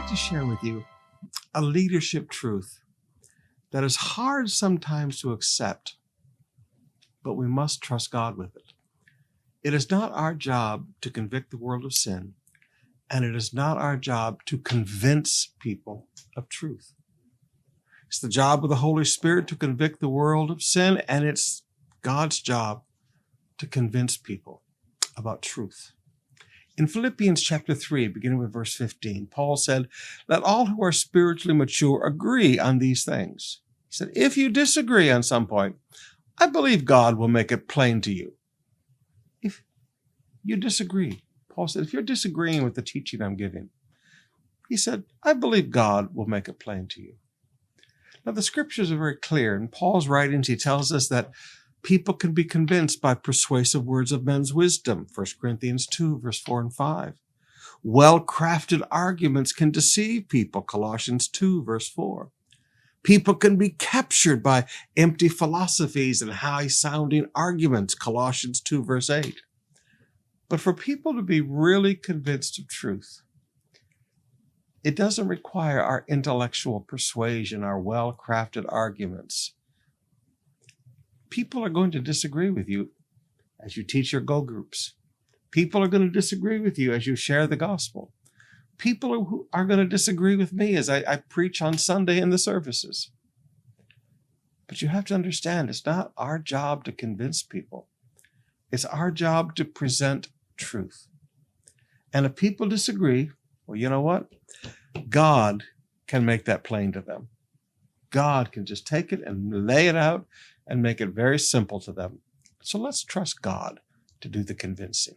to share with you a leadership truth that is hard sometimes to accept, but we must trust God with it. It is not our job to convict the world of sin, and it is not our job to convince people of truth. It's the job of the Holy Spirit to convict the world of sin, and it's God's job to convince people about truth. In Philippians chapter 3, beginning with verse 15, Paul said, "Let all who are spiritually mature agree on these things." He said, "If you disagree on some point, I believe God will make it plain to you." If you disagree, Paul said, if you're disagreeing with the teaching I'm giving, he said, I believe God will make it plain to you. Now, the scriptures are very clear. In Paul's writings, he tells us that people can be convinced by persuasive words of men's wisdom, 1 Corinthians 2, verse 4 and 5. Well-crafted arguments can deceive people, Colossians 2, verse 4. People can be captured by empty philosophies and high-sounding arguments, Colossians 2, verse 8. But for people to be really convinced of truth, it doesn't require our intellectual persuasion, our well-crafted arguments. People are going to disagree with you as you teach your go groups. People are going to disagree with you as you share the gospel. People are going to disagree with me as I preach on Sunday in the services. But you have to understand, it's not our job to convince people. It's our job to present truth. And if people disagree, well, you know what? God can make that plain to them. God can just take it and lay it out and make it very simple to them. So let's trust God to do the convincing.